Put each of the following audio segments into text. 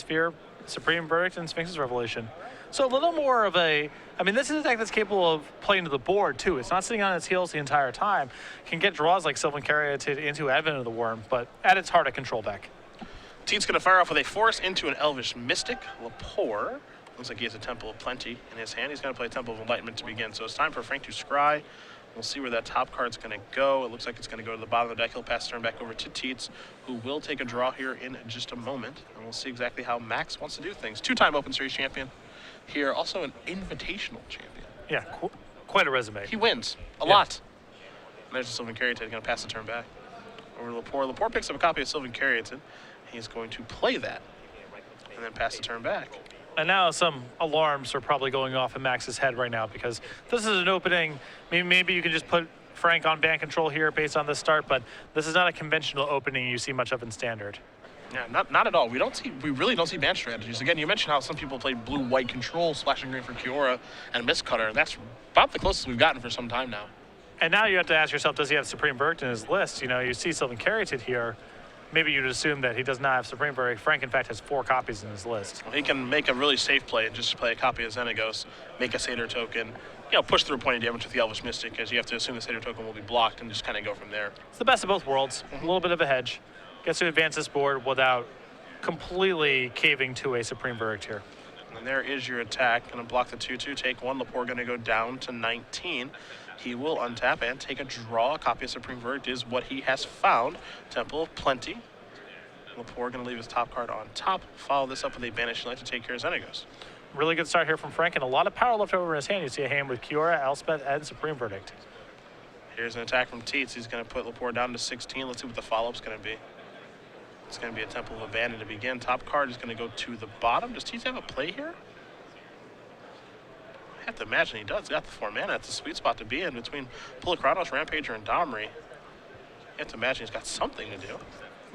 Sphere, Supreme Verdict, and Sphinx's Revelation. So a little more of a, I mean, this is a deck that's capable of playing to the board, too. It's not sitting on its heels the entire time. Can get draws like Sylvan Caryatid into Advent of the Worm, but at its heart, a control deck. Tietze going to fire off with a Force into an Elvish Mystic. Lepore. Looks like he has a Temple of Plenty in his hand. He's going to play Temple of Enlightenment to begin. So it's time for Frank to scry. We'll see where that top card's going to go. It looks like it's going to go to the bottom of the deck. He'll pass the turn back over to Tietze, who will take a draw here in just a moment. And we'll see exactly how Max wants to do things. Two-time Open Series champion here. Also an invitational champion. Yeah, quite a resume. He wins a lot. And there's the Sylvan Caryatid. Going to pass the turn back over to Lepore. Lepore picks up a copy of Sylvan Caryatid. He's going to play that and then pass the turn back. And now some alarms are probably going off in Max's head right now because this is an opening. Maybe you can just put Frank on ban control here based on this start, but this is not a conventional opening you see much of in Standard. Yeah, not at all. We really don't see ban strategies. Again, you mentioned how some people played blue-white control, splashing green for Kiora and Mistcutter. That's about the closest we've gotten for some time now. And now you have to ask yourself, does he have Supreme Verdict in his list? You know, you see Sylvan Caryatid here. Maybe you'd assume that he does not have Supreme Verdict. Frank, in fact, has 4 copies in his list. Well, he can make a really safe play and just play a copy of Xenagos, make a Satyr token, push through pointing damage with the Elvish Mystic, because you have to assume the Satyr token will be blocked and just kind of go from there. It's the best of both worlds. A little bit of a hedge. Gets to advance this board without completely caving to a Supreme Verdict here. And there is your attack. Going to block the 2-2, take 1. Lepore going to go down to 19. He will untap and take a draw. A copy of Supreme Verdict is what he has found. Temple of Plenty. Lepore going to leave his top card on top. Follow this up with a Banished Light to take care of Xenagos. Really good start here from Frank, and a lot of power left over in his hand. You see a hand with Kiora, Elspeth, and Supreme Verdict. Here's an attack from Tietze. He's going to put Lepore down to 16. Let's see what the follow-up's going to be. It's going to be a Temple of Abandon to begin. Top card is going to go to the bottom. Does Tietze have a play here? I have to imagine he does. He's got the 4 mana. It's a sweet spot to be in between Pulachronos, Rampager, and Domri. You have to imagine he's got something to do.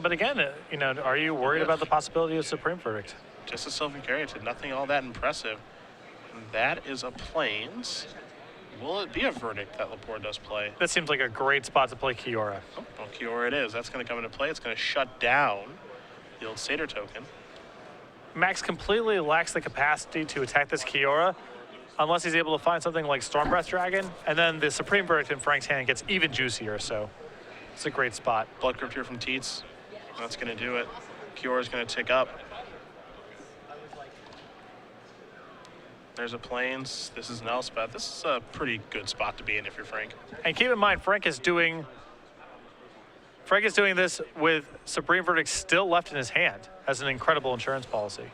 But again, are you worried about the possibility of Supreme Verdict? Just a Sylvan Caryatid, nothing all that impressive. And that is a Plains. Will it be a Verdict that Lepore does play? That seems like a great spot to play Kiora. Oh, well, Kiora it is. That's going to come into play. It's going to shut down the old Satyr token. Max completely lacks the capacity to attack this Kiora unless he's able to find something like Stormbreath Dragon, and then the Supreme Verdict in Frank's hand gets even juicier, so it's a great spot. Blood Crypt here from Tietze. That's going to do it. Kiora's going to tick up. There's a Plains. This is an Elspeth. This is a pretty good spot to be in if you're Frank. And keep in mind, Frank is doing this with Supreme Verdict still left in his hand as an incredible insurance policy.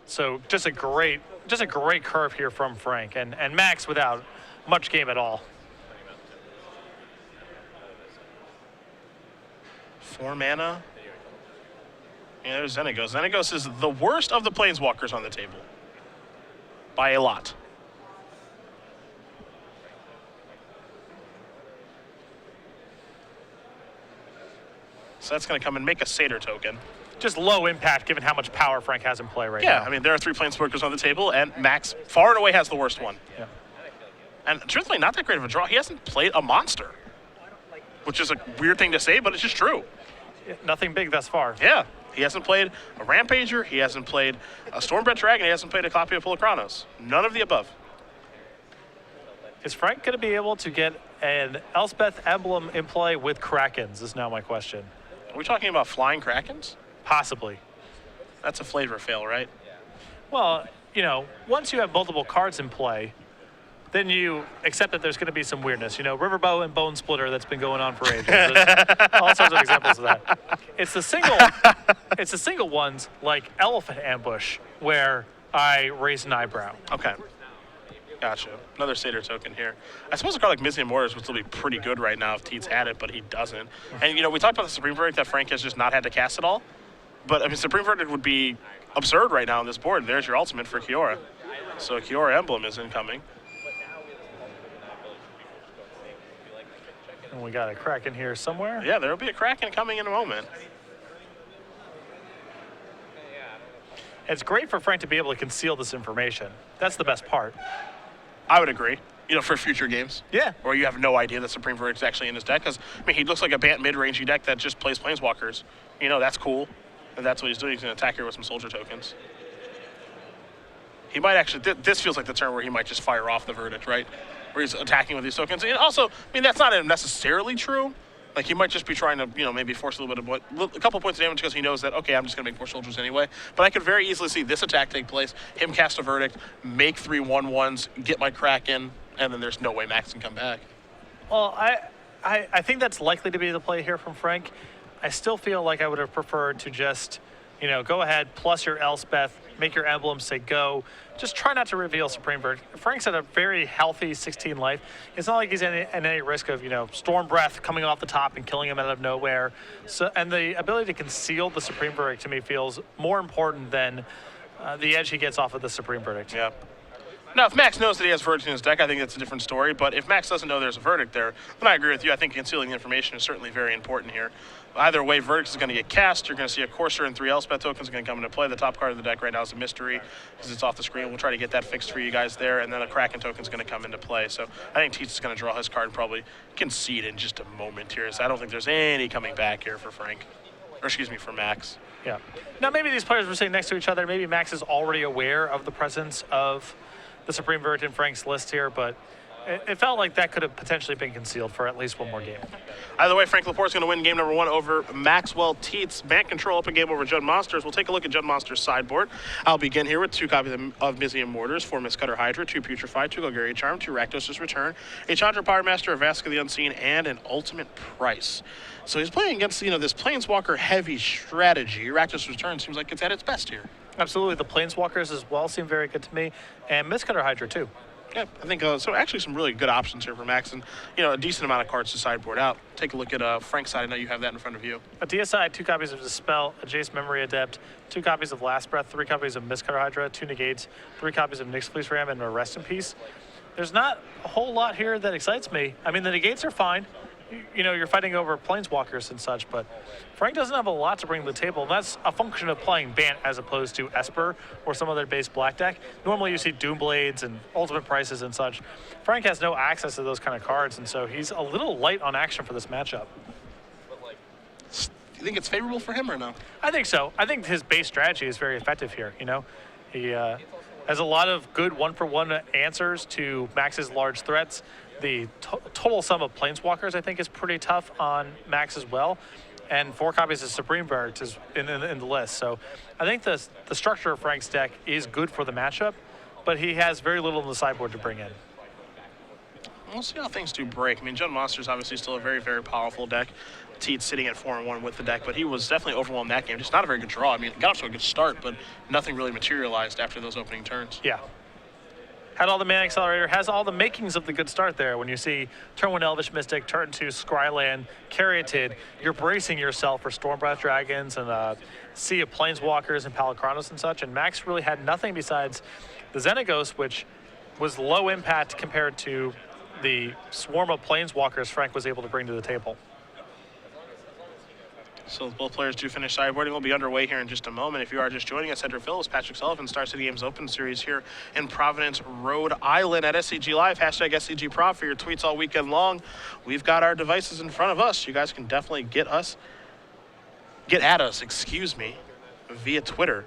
So just a great curve here from Frank, and Max without much game at all. 4 mana. Yeah, there's Xenagos. Xenagos is the worst of the Planeswalkers on the table. By a lot. So that's going to come and make a Satyr token. Just low impact given how much power Frank has in play right now. Yeah, I mean, there are 3 Planeswalkers on the table, and Max far and away has the worst one. Yeah. And truthfully, not that great of a draw. He hasn't played a monster, which is a weird thing to say, but it's just true. Yeah, nothing big thus far. Yeah. He hasn't played a Rampager, he hasn't played a Stormbreath Dragon, he hasn't played a copy of Pulachronos. None of the above. Is Frank going to be able to get an Elspeth emblem in play with Krakens is now my question. Are we talking about flying Krakens? Possibly. That's a flavor fail, right? Well, once you have multiple cards in play, then you accept that there's going to be some weirdness. Riverbow and Bone Splitter that's been going on for ages. There's all sorts of examples of that. It's the single ones like Elephant Ambush where I raise an eyebrow. Okay. Gotcha. Another Satyr token here. I suppose a card like Mysian Mortars would still be pretty good right now if Tietze had it, but he doesn't. And, we talked about the Supreme Verdict that Frank has just not had to cast at all. But, I mean, Supreme Verdict would be absurd right now on this board. There's your ultimate for Kiora. So a Kiora emblem is incoming. And we got a Kraken here somewhere. Yeah, there will be a Kraken coming in a moment. It's great for Frank to be able to conceal this information. That's the best part. I would agree. for future games. Yeah. Or you have no idea the Supreme Verdict's actually in his deck. Because, he looks like a Bant mid-rangey deck that just plays Planeswalkers. That's cool. And that's what he's doing. He's going to attack here with some Soldier tokens. He might actually, this feels like the turn where he might just fire off the Verdict, right? Where he's attacking with these tokens. And also, that's not necessarily true. Like, he might just be trying to, maybe force a couple points of damage because he knows that, okay, I'm just going to make 4 soldiers anyway. But I could very easily see this attack take place, him cast a Verdict, make 3 1/1s, get my Kraken, and then there's no way Max can come back. Well, I think that's likely to be the play here from Frank. I still feel like I would have preferred to just, go ahead, plus your Elspeth, make your emblem, say go. Just try not to reveal Supreme Verdict. Frank's at a very healthy 16 life. It's not like he's in any risk of, Storm Breath coming off the top and killing him out of nowhere. So, and the ability to conceal the Supreme Verdict to me feels more important than the edge he gets off of the Supreme Verdict. Yeah. Now, if Max knows that he has Verdict in his deck, I think that's a different story. But if Max doesn't know there's a Verdict there, then I agree with you. I think concealing the information is certainly very important here. Either way, Verdict is going to get cast. You're going to see a Courser and 3 Elspeth tokens are going to come into play. The top card of the deck right now is a mystery because it's off the screen. We'll try to get that fixed for you guys there. And then a Kraken token is going to come into play. So I think Tietze is going to draw his card and probably concede in just a moment here. So I don't think there's any coming back here for Frank. Or excuse me, for Max. Yeah. Now, maybe these players were sitting next to each other. Maybe Max is already aware of the presence of the Supreme Verdict in Frank's list here, but it felt like that could have potentially been concealed for at least one more game. Either way, Frank Lepore is going to win game number 1 over Maxwell Tietze. Bant Control up a game over Judd Monsters. We'll take a look at Judd Monsters' sideboard. I'll begin here with 2 copies of Mizium Mortars, 4 Mistcutter Hydra, 2 Putrefy, 2 Golgari Charm, 2 Rakdos' Return, a Chandra Power Master, a Vask of the Unseen, and an Ultimate Price. So he's playing against, this Planeswalker-heavy strategy. Rakdos' Return seems like it's at its best here. Absolutely. The Planeswalkers as well seem very good to me, and Mistcutter Hydra too. Yeah, I think so. Actually, some really good options here for Max, and a decent amount of cards to sideboard out. Take a look at Frank's side. I know you have that in front of you. A DSI, 2 copies of Dispel, a Jace Memory Adept, 2 copies of Last Breath, 3 copies of Mistcutter Hydra, 2 Negates, 3 copies of Nyx Fleece Ram, and a Rest in Peace. There's not a whole lot here that excites me. I mean, the Negates are fine. You're fighting over Planeswalkers and such, but Frank doesn't have a lot to bring to the table. And that's a function of playing Bant as opposed to Esper or some other base black deck. Normally you see Doomblades and Ultimate Prices and such. Frank has no access to those kind of cards, and so he's a little light on action for this matchup. Do you think it's favorable for him or no? I think so. I think his base strategy is very effective here. He has a lot of good one-for-one answers to Max's large threats. The total sum of Planeswalkers, I think, is pretty tough on Max as well. And 4 copies of Supreme Verdict is in the list. So I think the structure of Frank's deck is good for the matchup, but he has very little in the sideboard to bring in. We'll see how things do break. I mean, Judd Monsters obviously still a very, very powerful deck. Tietze sitting at 4-1 with the deck, but he was definitely overwhelmed that game. Just not a very good draw. I mean, got off to a good start, but nothing really materialized after those opening turns. Yeah. Had all the Mana Accelerator, has all the makings of the good start there. When you see turn 1 Elvish Mystic, turn 2 Scryland, Caryatid, you're bracing yourself for Stormbreath Dragons and Sea of Planeswalkers and Palicranos and such. And Max really had nothing besides the Xenagos, which was low impact compared to the swarm of Planeswalkers Frank was able to bring to the table. So both players do finish sideboarding. We'll be underway here in just a moment. If you are just joining us, Cedric Phillips, Patrick Sullivan, Star City Games Open Series here in Providence, Rhode Island at SCG Live. Hashtag SCGPROV for your tweets all weekend long. We've got our devices in front of us. You guys can definitely get at us, via Twitter.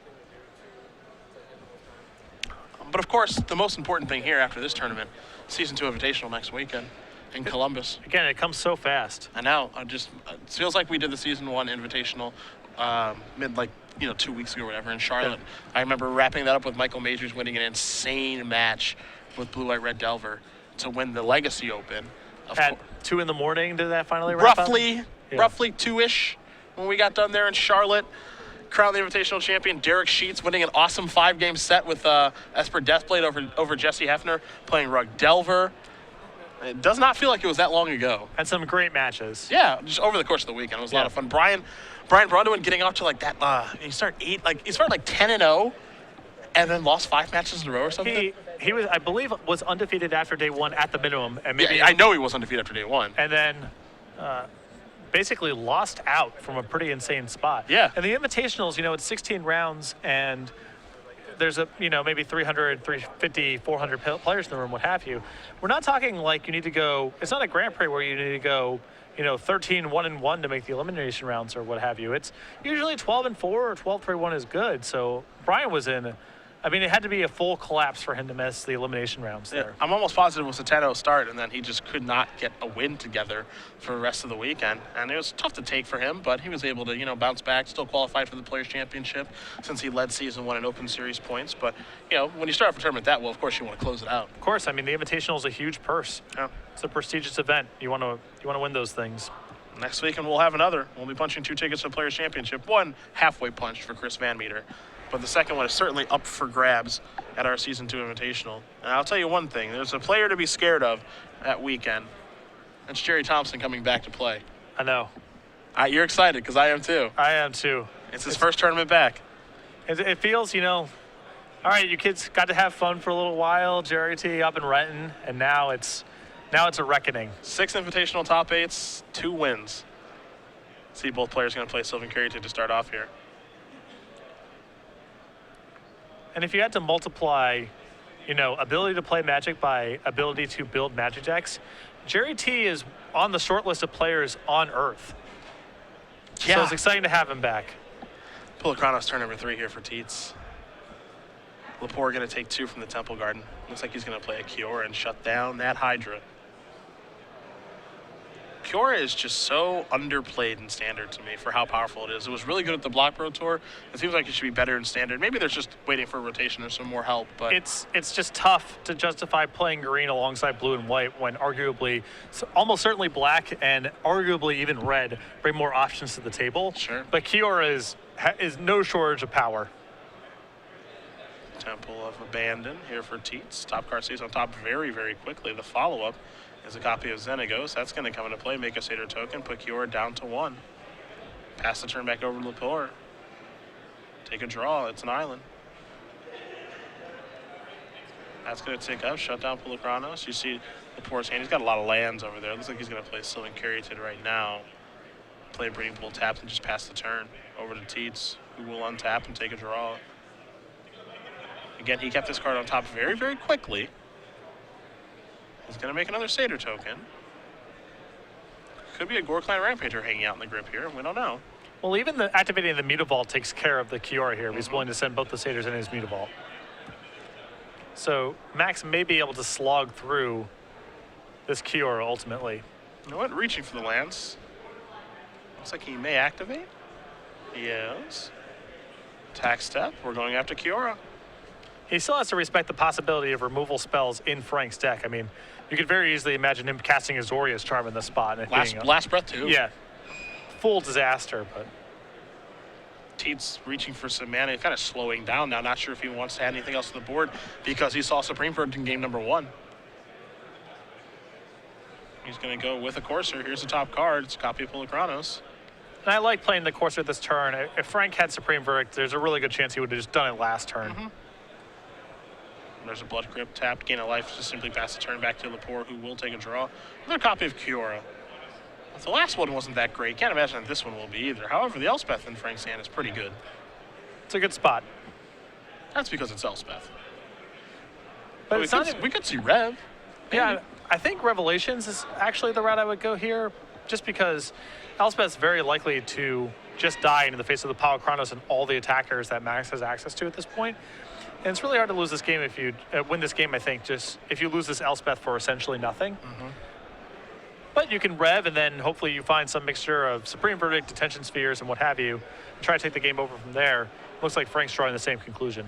But of course, the most important thing here after this tournament, Season 2 Invitational next weekend in Columbus. Again, it comes so fast. I know. It feels like we did the Season 1 Invitational 2 weeks ago or whatever in Charlotte. Yeah. I remember wrapping that up with Michael Majors winning an insane match with Blue White Red Delver to win the Legacy Open. At 2 in the morning did that finally wrap up? Roughly 2-ish when we got done there in Charlotte. Crowned the Invitational champion, Derek Sheets, winning an awesome 5-game set with Esper Deathblade over Jesse Hefner, playing Rug Delver. It does not feel like it was that long ago. And some great matches. Yeah, just over the course of the weekend. It was a lot of fun. Brian Bronwyn getting out to like that, he started 10-0 and then lost 5 matches in a row or something. He was, I believe, was undefeated after day 1 at the minimum. And maybe I know he was undefeated after day 1. And then basically lost out from a pretty insane spot. Yeah. And the Invitationals, it's 16 rounds, and there's maybe 300, 350, 400 players in the room, what have you. We're not talking like you need to go. It's not a Grand Prix where you need to go 13 1-1 to make the elimination rounds or what have you. It's usually 12-4 or 12-3-1 is good. So Brian was in. I mean, it had to be a full collapse for him to miss the elimination rounds there. I'm almost positive it was a 10-0 start, and then he just could not get a win together for the rest of the weekend. And it was tough to take for him, but he was able to, bounce back, still qualified for the Players' Championship since he led Season 1 in Open Series points. But, when you start off a tournament that well, of course you want to close it out. Of course. I mean, the Invitational is a huge purse. Yeah. It's a prestigious event. You want to win those things. Next weekend we'll have another. We'll be punching 2 tickets to the Players' Championship. One halfway punched for Chris Van Meter. But the second one is certainly up for grabs at our Season 2 Invitational. And I'll tell you one thing. There's a player to be scared of that weekend. That's Jerry Thompson coming back to play. I know. You're excited, because I am too. I am too. It's his first tournament back. It feels, all right, you kids got to have fun for a little while. Jerry T up in Renton, and now it's a reckoning. 6 Invitational top 8s, 2 wins. See both players going to play Sylvan Carrington to start off here. And if you had to multiply, ability to play Magic by ability to build Magic decks, Jerry T is on the short list of players on Earth. Yeah. So it's exciting to have him back. Pulacranos turn number 3 here for Tietze. Lepore going to take 2 from the Temple Garden. Looks like he's going to play a Kiora and shut down that Hydra. Kiora is just so underplayed in Standard to me for how powerful it is. It was really good at the Block Pro Tour. It seems like it should be better in Standard. Maybe there's just waiting for a rotation or some more help. But it's just tough to justify playing green alongside blue and white when arguably, almost certainly black and arguably even red bring more options to the table. Sure. But Kiora is no shortage of power. Temple of Abandon here for Tietze. Top card stays on top very, very quickly. The follow-up is a copy of Xenagos. That's going to come into play. Make a Satyr token. Put Kiora down to 1. Pass the turn back over to Lepore. Take a draw. It's an island. That's going to take up. Shut down Pulacranos. You see Lepore's hand. He's got a lot of lands over there. Looks like he's going to play Sylvan Carrington right now. Play Breeding Pool taps and just pass the turn over to Tietze, who will untap and take a draw. Again, he kept this card on top very, very quickly. He's going to make another Satyr token. Could be a Gore-Clan Rampager hanging out in the grip here. We don't know. Well, even activating the Mutavault takes care of the Kiora here. He's willing to send both the Satyrs and his Mutavault. So Max may be able to slog through this Kiora ultimately. You know what? Reaching for the lands. Looks like he may activate. Yes. Attack step. We're going after Kiora. He still has to respect the possibility of removal spells in Frank's deck. I mean, you could very easily imagine him casting Azorius Charm in the spot. And Last breath, too. Yeah. Full disaster, but Tietze reaching for some mana, kind of slowing down now. Not sure if he wants to add anything else to the board because he saw Supreme Verdict in game number 1. He's going to go with a Courser. Here's the top card. It's a copy of Pulacranos. And I like playing the Courser this turn. If Frank had Supreme Verdict, there's a really good chance he would have just done it last turn. There's a Blood Crypt tapped, gain a life, just simply pass the turn back to Lepore, who will take a draw. Another copy of Kiora. The last one wasn't that great. Can't imagine that this one will be either. However, the Elspeth in Frank's hand is pretty good. It's a good spot. That's because it's Elspeth. But we could see Rev. Maybe. Yeah, I think Revelations is actually the route I would go here, just because Elspeth's very likely to just die into the face of the Pulacranos and all the attackers that Max has access to at this point. And it's really hard to lose this game if you win this game, I think, just if you lose this Elspeth for essentially nothing. But you can rev, and then hopefully you find some mixture of Supreme Verdict, Detention Spheres, and what have you, and try to take the game over from there. Looks like Frank's drawing the same conclusion.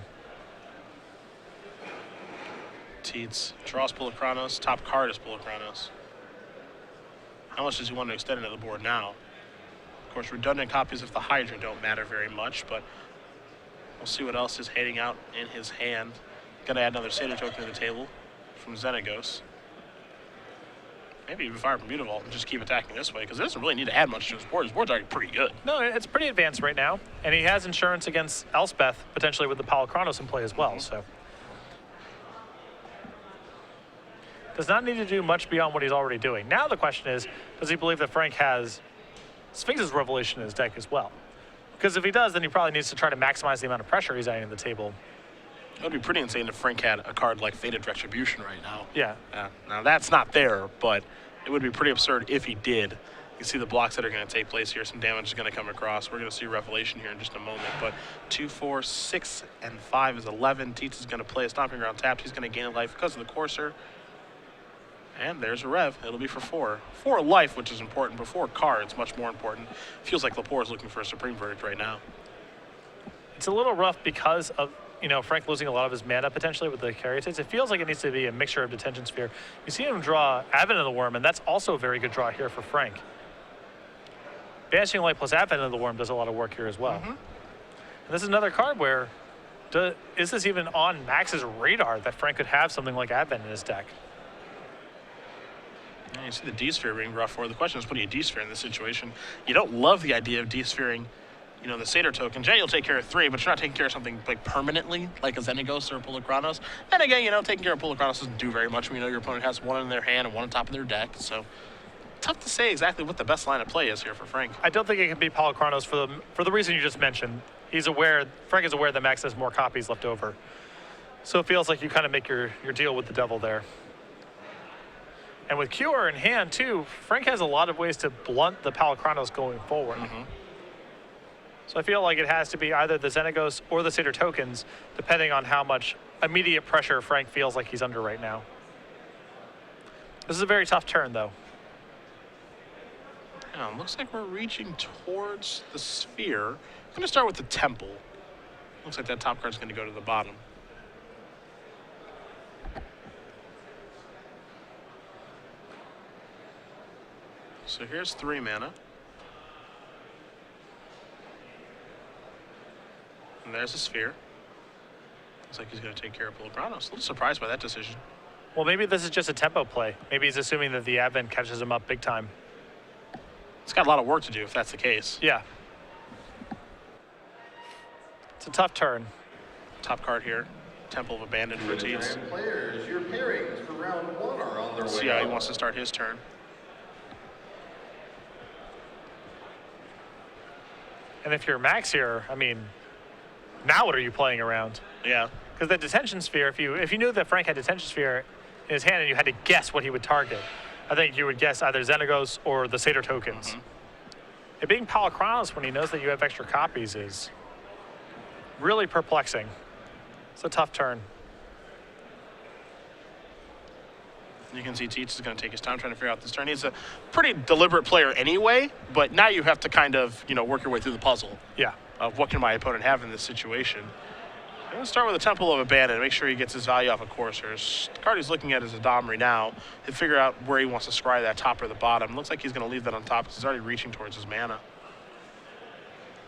Tietze draws Pulacranos. Top card is Pulacranos. How much does he want to extend into the board now? Of course, redundant copies of the Hydra don't matter very much, but we'll see what else is heading out in his hand. Gonna add another Satyr token to the table from Xenagos. Maybe even fire from Mutavault and just keep attacking this way, because it doesn't really need to add much to his board. His board's already pretty good. No, it's pretty advanced right now, and he has insurance against Elspeth, potentially with the Pulacranos in play as well, so. Does not need to do much beyond what he's already doing. Now the question is, does he believe that Frank has Sphinx's Revelation in his deck as well? Because if he does, then he probably needs to try to maximize the amount of pressure he's adding to the table. It would be pretty insane if Frank had a card like Fated Retribution right now. Yeah. Now, that's not there, but it would be pretty absurd if he did. You can see the blocks that are going to take place here. Some damage is going to come across. We're going to see Revelation here in just a moment. But 2, 4, 6, and 5 is 11. Tietze is going to play a Stomping Ground tapped. He's going to gain a life because of the Courser. And there's a Rev. It'll be for 4. 4 life, which is important, but 4 cards, much more important. Feels like Lepore is looking for a Supreme Verdict right now. It's a little rough because of, Frank losing a lot of his mana potentially with the Caryatids. It feels like it needs to be a mixture of Detention Sphere. You see him draw Advent of the Worm, and that's also a very good draw here for Frank. Banishing Light plus Advent of the Worm does a lot of work here as well. And this is another card where, is this even on Max's radar that Frank could have something like Advent in his deck? Yeah, you see the D-Sphere being rough for. The question is putting a D-Sphere in this situation. You don't love the idea of D-Sphering, the Satyr token. Jay, you'll take care of 3, but you're not taking care of something like permanently, like a Xenagos or a Pulachronos. And again, taking care of Pulachronos doesn't do very much when your opponent has 1 in their hand and 1 on top of their deck. So tough to say exactly what the best line of play is here for Frank. I don't think it can be Pulachronos for the reason you just mentioned. Frank is aware that Max has more copies left over. So it feels like you kind of make your deal with the devil there. And with Cure in hand, too, Frank has a lot of ways to blunt the Pulachronos going forward. So I feel like it has to be either the Xenagos or the Satyr tokens, depending on how much immediate pressure Frank feels like he's under right now. This is a very tough turn, though. Yeah, looks like we're reaching towards the Sphere. I'm going to start with the Temple. Looks like that top card's going to go to the bottom. So here's 3 mana. And there's a Sphere. Looks like he's going to take care of Pulachronos. A little surprised by that decision. Well, maybe this is just a tempo play. Maybe he's assuming that the Advent catches him up big time. It's got a lot of work to do if that's the case. Yeah. It's a tough turn. Top card here. Temple of Abandon for Tietze. Players, your pairings for round 1 are on their way. See how he wants to start his turn. And if you're Max here, now what are you playing around? Yeah. Because the Detention Sphere, if you knew that Frank had Detention Sphere in his hand and you had to guess what he would target, I think you would guess either Xenagos or the Satyr tokens. It being Pulachronos when he knows that you have extra copies is really perplexing. It's a tough turn. You can see Tietze is going to take his time trying to figure out this turn. He's a pretty deliberate player anyway, but now you have to kind of, work your way through the puzzle. Yeah. Of what can my opponent have in this situation. I'm going to start with the Temple of Abandon, make sure he gets his value off of Coursers. The card he's looking at is a Domri now. He'll figure out where he wants to scry that top or the bottom. Looks like he's going to leave that on top because he's already reaching towards his mana.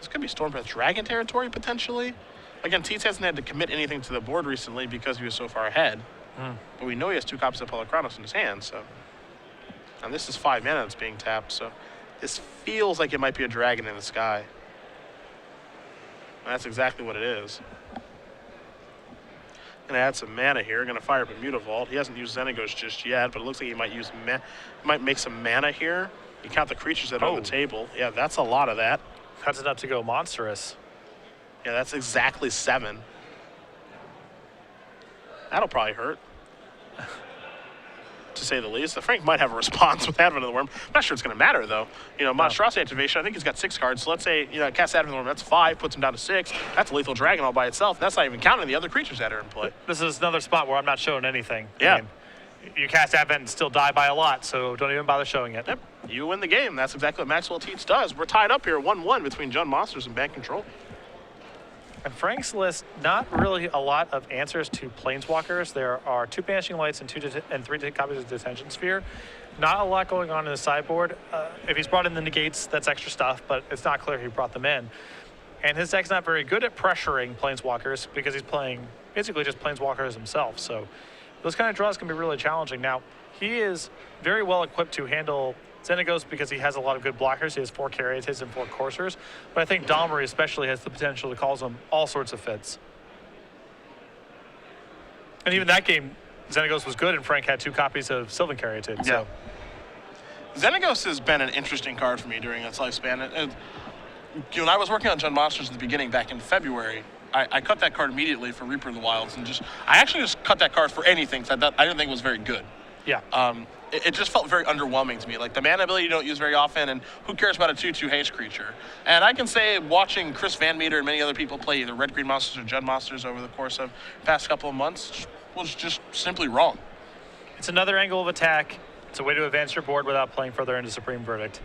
This could be Stormbreath Dragon territory, potentially. Again, Tietze hasn't had to commit anything to the board recently because he was so far ahead. But we know he has 2 copies of Pulachronos in his hand, so. And this is 5 mana that's being tapped, so this feels like it might be a dragon in the sky. And that's exactly what it is. Gonna add some mana here. Gonna fire up a Mutavault. He hasn't used Xenagos just yet, but it looks like he might make some mana here. You count the creatures that are on the table. Yeah, that's a lot of that. Cuts it up to go monstrous. Yeah, that's exactly 7. That'll probably hurt, to say the least. Frank might have a response with Advent of the Worm. I'm not sure it's going to matter, though. Monstrosity activation, I think he's got 6 cards. So let's say, cast Advent of the Worm, that's 5, puts him down to 6. That's a lethal dragon all by itself. That's not even counting the other creatures that are in play. This is another spot where I'm not showing anything. Yeah. You cast Advent and still die by a lot, so don't even bother showing it. Yep. You win the game. That's exactly what Maxwell Tietze does. We're tied up here 1-1 between Jund Monsters and Bank Control. And Frank's list, not really a lot of answers to Planeswalkers. There are 2 Banishing Lights and 3 copies of Detention Sphere. Not a lot going on in the sideboard. If he's brought in the negates, that's extra stuff, but it's not clear he brought them in. And his deck's not very good at pressuring Planeswalkers because he's playing basically just Planeswalkers himself. So those kind of draws can be really challenging. Now, he is very well equipped to handle Xenagos because he has a lot of good blockers. He has 4 Caryatids and 4 Coursers. But I think Domri especially has the potential to cause him all sorts of fits. And even that game, Xenagos was good and Frank had 2 copies of Sylvan Caryatid. Yeah. Xenagos has been an interesting card for me during its lifespan. When I was working on Jund Monsters at the beginning back in February, I cut that card immediately for Reaper of the Wilds, and I actually just cut that card for anything. So I didn't think it was very good. Yeah. It just felt very underwhelming to me. Like, the mana ability you don't use very often, and who cares about a 2/2 haste creature? And I can say, watching Chris Van Meter and many other people play either Red Green Monsters or Jund Monsters over the course of the past couple of months was just simply wrong. It's another angle of attack. It's a way to advance your board without playing further into Supreme Verdict.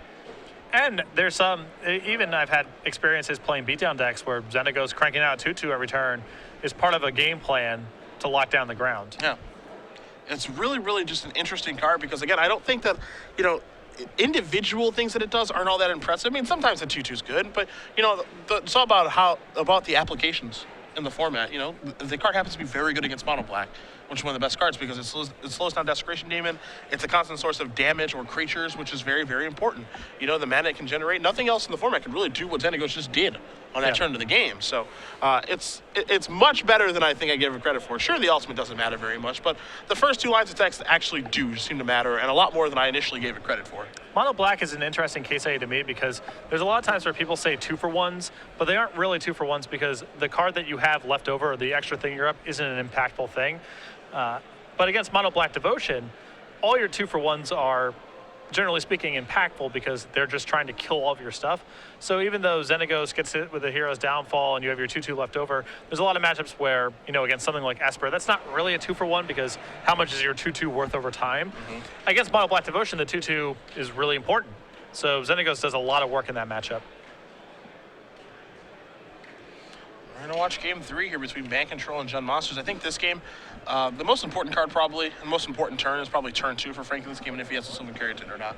And there's some, even I've had experiences playing beatdown decks where Zendikos cranking out 2/2 every turn is part of a game plan to lock down the ground. Yeah. It's really, really just an interesting card because, again, I don't think that, individual things that it does aren't all that impressive. I mean, sometimes the 2/2 is good, but, it's all about the applications in the format. The card happens to be very good against mono black, which is one of the best cards because it slows down Desecration Demon. It's a constant source of damage or creatures, which is very, very important. The mana it can generate. Nothing else in the format can really do what Zendikos just did on that turn of the game. So it's much better than I think I gave it credit for. Sure, the ultimate doesn't matter very much, but the first 2 lines of text actually do seem to matter, and a lot more than I initially gave it credit for. Mono black is an interesting case study to me because there's a lot of times where people say 2-for-1s, but they aren't really 2-for-1s because the card that you have left over, or the extra thing you're up, isn't an impactful thing. But against Mono Black Devotion, all your 2-for-1s are, generally speaking, impactful because they're just trying to kill all of your stuff. So even though Zendikos gets hit with a Hero's Downfall and you have your 2/2 left over, there's a lot of matchups where, against something like Esper, that's not really a 2-for-1 because how much is your 2/2 worth over time? Against Mono Black Devotion, the 2/2 is really important. So Zendikos does a lot of work in that matchup. We're going to watch game 3 here between Ban Control and Jund Monsters. I think this game, the most important card probably, and the most important turn is probably turn 2 for Frank in this game, and if he has the Sylvan Keratin or not.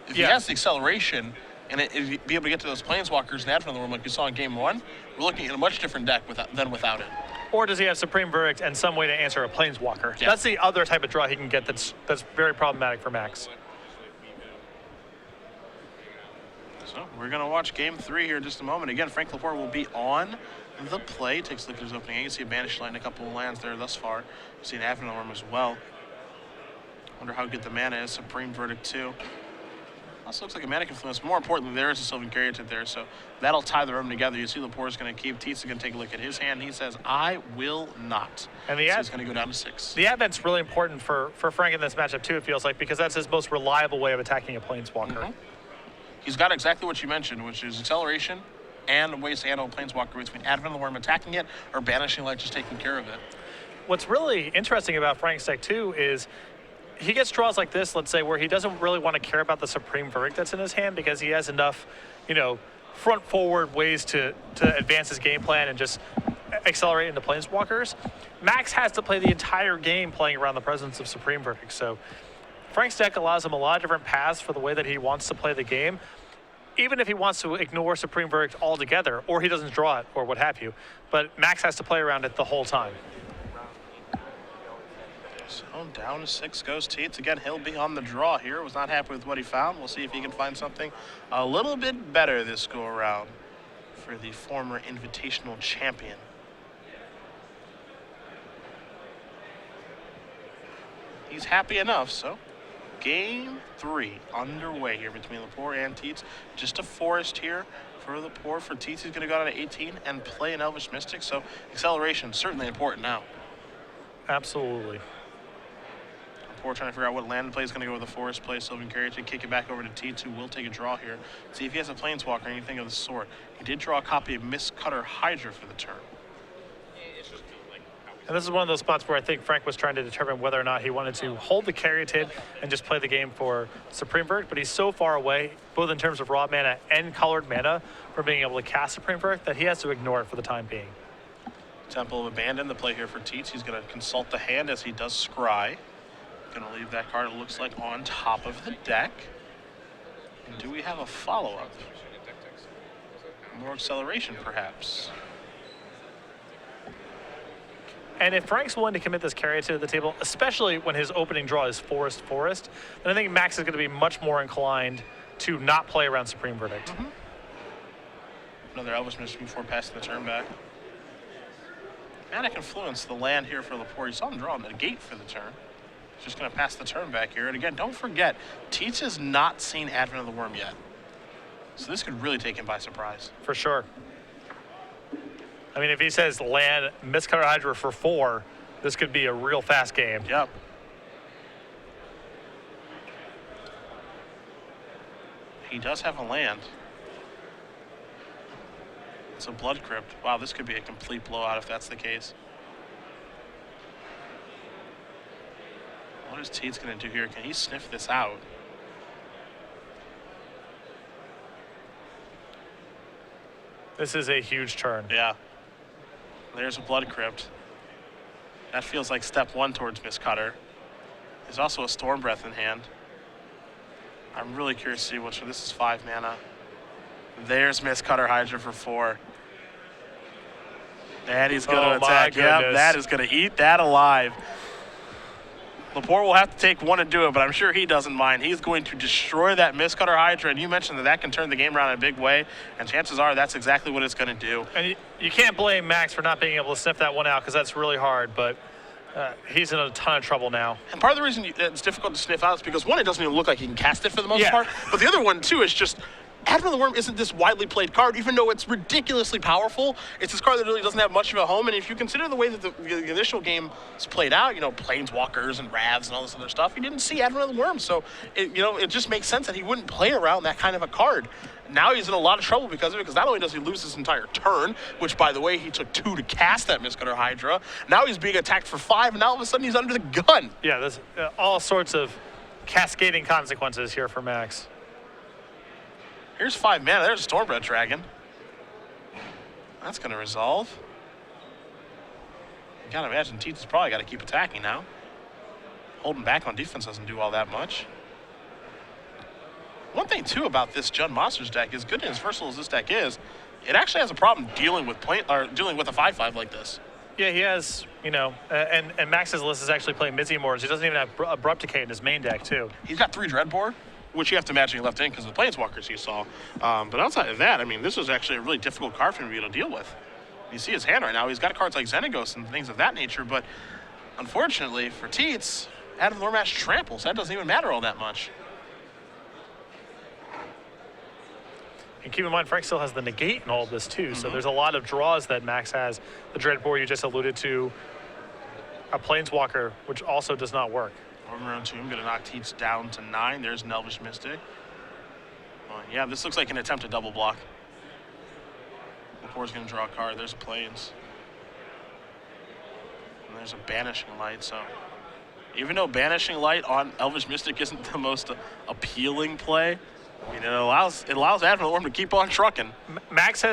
If he has the acceleration and be able to get to those Planeswalkers and Advent of the Worm like we saw in game 1, we're looking at a much different deck than without it. Or does he have Supreme Verdict and some way to answer a Planeswalker? Yeah. That's the other type of draw he can get that's very problematic for Max. So we're going to watch game 3 here in just a moment. Again, Frank Lepore will be on the play. Takes a look at his opening. You can see a Banished Light and a couple of lands there thus far. You see an Advent of the Worm as well. Wonder how good the mana is. Supreme Verdict 2. Also looks like a Mana Confluence. More importantly, there is a Sylvan Keratin there, so that'll tie the room together. You see Lepore is going to keep. Tietze going to take a look at his hand. He says, I will not. And so he's going to go down to 6. The Advent's really important for Frank in this matchup too, it feels like, because that's his most reliable way of attacking a Planeswalker. He's got exactly what you mentioned, which is acceleration and ways to handle a Planeswalker between Advent of the Worm attacking it or Banishing Light just taking care of it. What's really interesting about Frank's deck too is he gets draws like this, let's say, where he doesn't really want to care about the Supreme Verdict that's in his hand because he has enough, front forward ways to advance his game plan and just accelerate into Planeswalkers. Max has to play the entire game playing around the presence of Supreme Verdict. So Frank's deck allows him a lot of different paths for the way that he wants to play the game, even if he wants to ignore Supreme Verdict altogether, or he doesn't draw it, or what have you. But Max has to play around it the whole time. So down to 6 goes Tietze. Again, he'll be on the draw here. Was not happy with what he found. We'll see if he can find something a little bit better this go around for the former Invitational champion. He's happy enough, so game 3 underway here between Lepore and Tietze. Just a forest here for Lepore. For Tietze, he's going to go down to 18 and play an Elvish Mystic, so acceleration certainly important now. Absolutely. Lepore trying to figure out what land play is going to go with the forest play. Sylvan Keratin, kick it back over to Tietze, who will take a draw here. See if he has a Planeswalker or anything of the sort. He did draw a copy of Mistcutter Hydra for the turn. And this is one of those spots where I think Frank was trying to determine whether or not he wanted to hold the Keratin and just play the game for Supreme Verdict, but he's so far away, both in terms of raw mana and colored mana, from being able to cast Supreme Verdict that he has to ignore it for the time being. Temple of Abandon, the play here for Tietze. He's going to consult the hand as he does scry. Going to leave that card, it looks like, on top of the deck. And do we have a follow-up? More acceleration, perhaps. And if Frank's willing to commit this Keratin to the table, especially when his opening draw is Forest, then I think Max is going to be much more inclined to not play around Supreme Verdict. Another Elvish Mystic before passing the turn back. Mana Confluence, the land here for Lepore. You saw him draw a gate for the turn. He's just going to pass the turn back here. And again, don't forget, Tietze has not seen Advent of the Worm yet. So this could really take him by surprise. For sure. I mean, if he says land Mistcutter Hydra for 4, this could be a real fast game. Yep. He does have a land. It's a Blood Crypt. Wow, this could be a complete blowout if that's the case. What is Tietze going to do here? Can he sniff this out? This is a huge turn. Yeah. There's a Blood Crypt. That feels like step 1 towards Mistcutter. There's also a Storm Breath in hand. I'm really curious to see which one. This is 5 mana. There's Mistcutter Hydra for 4. And he's going to attack. Yep, that is going to eat that alive. Lepore will have to take 1 and do it, but I'm sure he doesn't mind. He's going to destroy that Mistcutter Hydra, and you mentioned that can turn the game around in a big way, and chances are that's exactly what it's going to do. And you can't blame Max for not being able to sniff that one out because that's really hard, but he's in a ton of trouble now. And part of the reason it's difficult to sniff out is because, one, it doesn't even look like he can cast it for the most part, but the other one, too, is just Admiral of the Worm isn't this widely played card, even though it's ridiculously powerful. It's this card that really doesn't have much of a home, and if you consider the way that the initial game is played out, Planeswalkers and Ravs and all this other stuff, you didn't see Admiral of the Worm, so it just makes sense that he wouldn't play around that kind of a card. Now he's in a lot of trouble because of it, because not only does he lose his entire turn, which, by the way, he took 2 to cast that Mistcutter Hydra, now he's being attacked for 5, and now all of a sudden he's under the gun. Yeah, there's all sorts of cascading consequences here for Max. Here's 5 mana. There's a Stormbreath Dragon. That's going to resolve. You got to imagine Tietze's probably got to keep attacking now. Holding back on defense doesn't do all that much. One thing, too, about this Jund Monsters deck, as good and as versatile as this deck is, it actually has a problem dealing with dealing with a 5/5 like this. Yeah, he has, and Max's list is actually playing Mizzy-Mors. He doesn't even have Abrupt Decay in his main deck, too. He's got 3 Dreadbore, which you have to imagine he left in because of the Planeswalkers you saw. But outside of that, I mean, this is actually a really difficult card for him to be able to deal with. You see his hand right now. He's got cards like Xenagos and things of that nature, but unfortunately for Tietze, Admiral of the Worm has Trample, so that doesn't even matter all that much. And keep in mind, Frank still has the negate in all of this, too. So there's a lot of draws that Max has. The Dreadbore you just alluded to, a Planeswalker, which also does not work. Round 2, I'm going to knock Tietze down to 9. There's an Elvish Mystic. Yeah, this looks like an attempt to double block. Lepore's going to draw a card. There's a Plains. And there's a Banishing Light, so even though Banishing Light on Elvish Mystic isn't the most appealing play, it allows Admiral of the Worm to keep on trucking. Max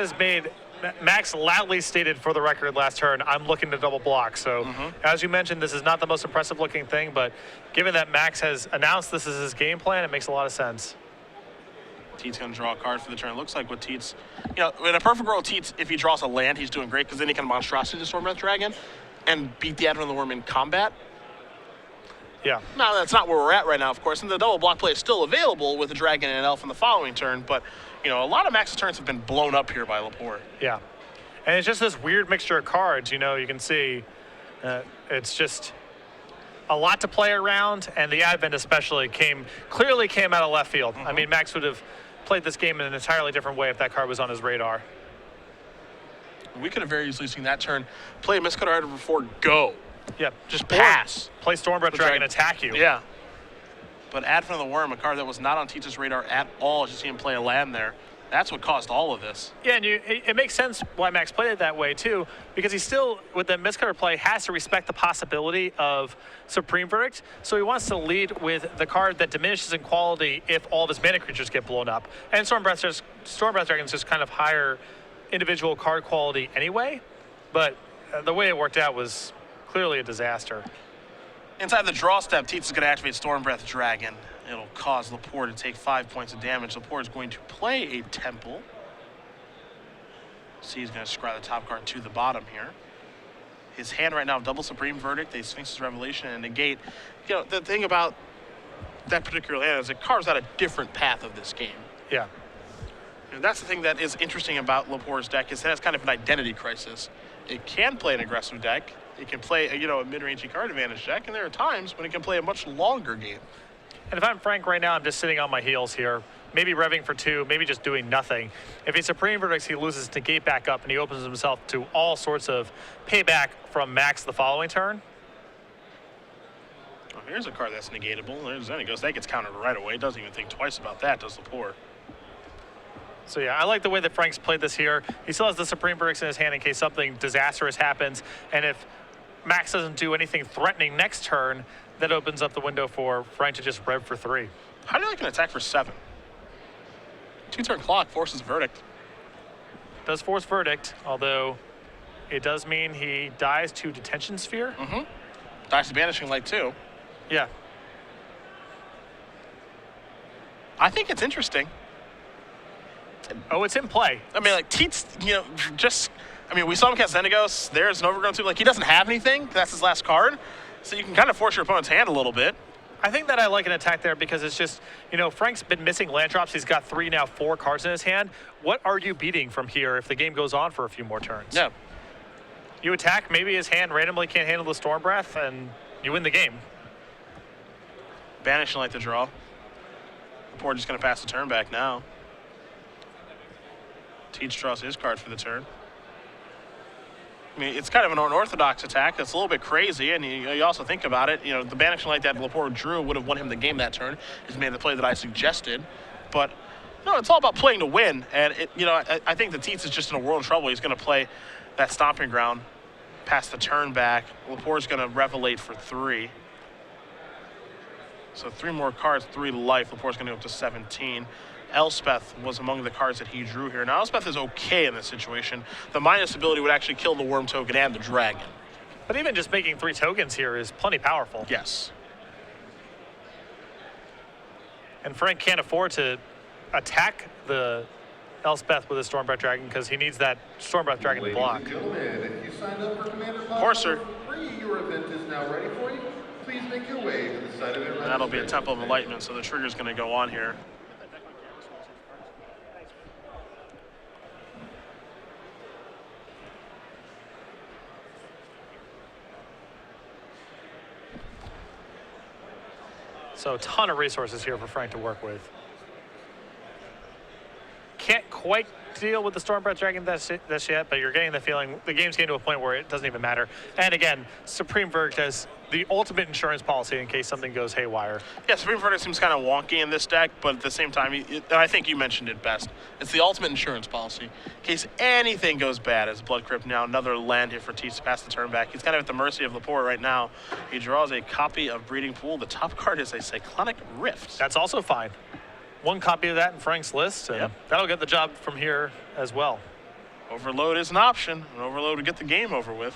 loudly stated for the record last turn, I'm looking to double block. So as you mentioned, this is not the most impressive looking thing, but given that Max has announced this is his game plan, it makes a lot of sense. Tietze going to draw a card for the turn. It looks like with Tietze, in a perfect world, Tietze, if he draws a land, he's doing great because then he can Monstrosity the Stormbreath Dragon and beat the Admiral of the Worm in combat. Yeah. Now, that's not where we're at right now, of course, and the double block play is still available with a Dragon and an Elf in the following turn, but, a lot of Max's turns have been blown up here by Lepore. Yeah. And it's just this weird mixture of cards, you can see it's just a lot to play around, and the Advent especially clearly came out of left field. I mean, Max would have played this game in an entirely different way if that card was on his radar. We could have very easily seen that turn. Play Mistcutter Hydra before go. Yeah, just pass. Play Stormbreath Dragon, attack you. Yeah. But Advent of the Worm, a card that was not on Tietze's radar at all, just see him play a land there. That's what caused all of this. Yeah, and it makes sense why Max played it that way, too, because he still, with the Mistcutter play, has to respect the possibility of Supreme Verdict, so he wants to lead with the card that diminishes in quality if all of his mana creatures get blown up. And Stormbreath Dragon is just kind of higher individual card quality anyway, but the way it worked out was clearly a disaster. Inside the draw step, Tietze is going to activate Stormbreath Dragon. It'll cause Lepore to take 5 points of damage. Lepore is going to play a Temple. See, he's going to scry the top card to the bottom here. His hand right now, double Supreme Verdict, a Sphinx's Revelation, and Negate. The thing about that particular hand is it carves out a different path of this game. Yeah. And that's the thing that is interesting about Lepore's deck, is it has kind of an identity crisis. It can play an aggressive deck. It can play a mid-rangey card advantage deck, and there are times when it can play a much longer game. And if I'm Frank right now, I'm just sitting on my heels here. Maybe revving for 2, maybe just doing nothing. If he Supreme Verdicts, he loses to gate back up, and he opens himself to all sorts of payback from Max the following turn. Oh, here's a card that's negatable. There he goes. That gets countered right away. Doesn't even think twice about that, does Lepore. So yeah, I like the way that Frank's played this here. He still has the Supreme Verdicts in his hand in case something disastrous happens. And if Max doesn't do anything threatening next turn, that opens up the window for Frank to just rev for 3. How do you like an attack for 7? 2-turn clock forces Verdict. Does force Verdict, although it does mean he dies to Detention Sphere. Mm-hmm. Dies to Banishing Light, too. Yeah. I think it's interesting. Oh, it's in play. I mean, like, Tietze, we saw him cast Xenagos. There's an Overgrown Tube. Like, he doesn't have anything. That's his last card. So you can kind of force your opponent's hand a little bit. I think that I like an attack there because it's just, Frank's been missing land drops. He's got 3, now 4 cards in his hand. What are you beating from here if the game goes on for a few more turns? Yeah. You attack, maybe his hand randomly can't handle the Storm Breath, and you win the game. Banishing Light to draw. Lepore just going to pass the turn back now. Tietze draws his card for the turn. I mean, it's kind of an unorthodox attack. It's a little bit crazy, and you also think about it. The Banishing Light that Lepore drew would have won him the game that turn. He's made the play that I suggested. But, no, it's all about playing to win. And, I think the Tietze is just in a world of trouble. He's going to play that Stomping Ground, pass the turn back. Lepore's going to Revelate for 3. So 3 more cards, 3 life. Lepore's going to go up to 17. Elspeth was among the cards that he drew here. Now, Elspeth is okay in this situation. The minus ability would actually kill the Worm token and the Dragon. But even just making 3 tokens here is plenty powerful. Yes. And Frank can't afford to attack the Elspeth with a Stormbreath Dragon because he needs that Stormbreath Dragon to block. Ladies and gentlemen, if you signed up for Commander course, sir. Class 3, your event is now ready for you. Please make your way to the side of it. That'll be a Temple of Enlightenment, so the trigger's going to go on here. So a ton of resources here for Frank to work with. Can't quite deal with the Stormbreath Dragon that's yet, but you're getting the feeling the game's getting to a point where it doesn't even matter. And again, Supreme Verdict has the ultimate insurance policy in case something goes haywire. Yeah, Supreme Verdict seems kind of wonky in this deck, but at the same time, I think you mentioned it best. It's the ultimate insurance policy. In case anything goes bad as Blood Crypt now, another land here for Tietze to pass the turn back. He's kind of at the mercy of Lepore right now. He draws a copy of Breeding Pool. The top card is a Cyclonic Rift. That's also fine. 1 copy of that in Frank's list, and Yep. that'll get the job from here as well. Overload is an option. An overload to get the game over with.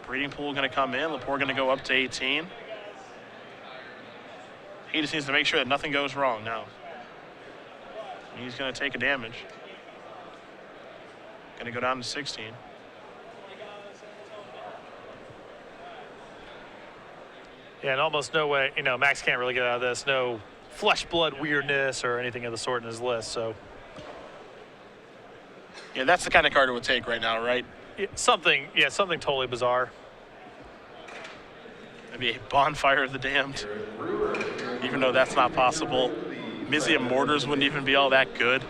Breeding Pool going to come in. Lepore going to go up to 18. He just needs to make sure that nothing goes wrong now. He's going to take a damage. Going to go down to 16. Yeah, and almost no way, Max can't really get out of this. No flesh blood weirdness or anything of the sort in his list, so. Yeah, that's the kind of card it would take right now, right? Something totally bizarre. Maybe a Bonfire of the Damned. Even though that's not possible. Mizzium Mortars wouldn't even be all that good.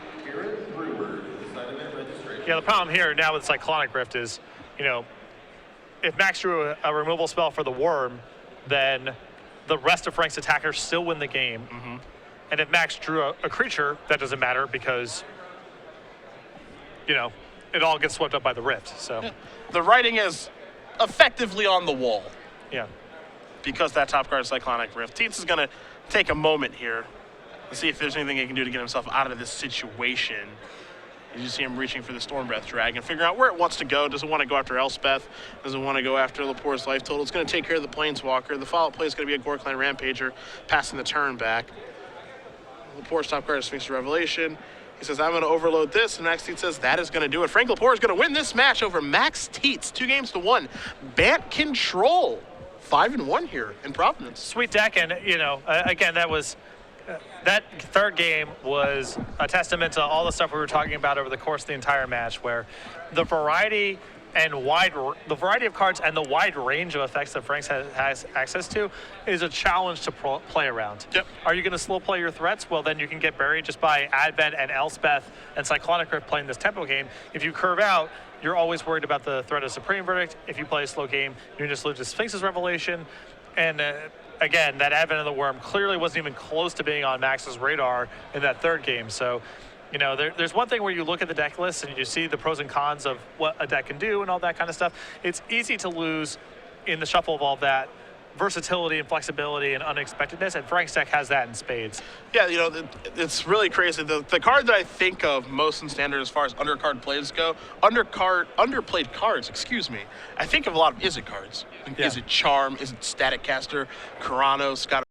Yeah, the problem here now with Cyclonic Rift is, if Max drew a removal spell for the Worm, then the rest of Frank's attackers still win the game. Mm-hmm. And if Max drew a creature, that doesn't matter because, it all gets swept up by the Rift. So Yeah. The writing is effectively on the wall yeah. because that top card is Cyclonic Rift. Tietze is going to take a moment here to see if there's anything he can do to get himself out of this situation. You just see him reaching for the Stormbreath Dragon, figuring out where it wants to go. Doesn't want to go after Elspeth. Doesn't want to go after Lepore's life total. It's going to take care of the Planeswalker. The follow-up play is going to be a Gore-Clan Rampager, passing the turn back. Lepore's top card is Sphinx of Revelation. He says, I'm going to overload this, and Max Tietze says, that is going to do it. Frank Lepore is going to win this match over Max Tietze, 2-1. Bant control, 5-1 here in Providence. Sweet deck, and, again, that was... that third game was a testament to all the stuff we were talking about over the course of the entire match, where the variety and the variety of cards and the wide range of effects that Franks has access to is a challenge to play around. Yep. Are you going to slow play your threats? Well, then you can get buried just by Advent and Elspeth and Cyclonic Rift playing this tempo game. If you curve out, you're always worried about the threat of Supreme Verdict. If you play a slow game, you just lose to Sphinx's Revelation. And again, that Advent of the Worm clearly wasn't even close to being on Max's radar in that third game. So, you know, there's one thing where you look at the deck list and you see the pros and cons of what a deck can do and all that kind of stuff. It's easy to lose in the shuffle of all that versatility and flexibility and unexpectedness, and Frank's deck has that in spades. Yeah, you know, it's really crazy. The card that I think of most in Standard as far as undercard plays go, underplayed cards, excuse me, I think of a lot of Izzet cards. Yeah. Is it Charm? Is it Static Caster? Karanos, got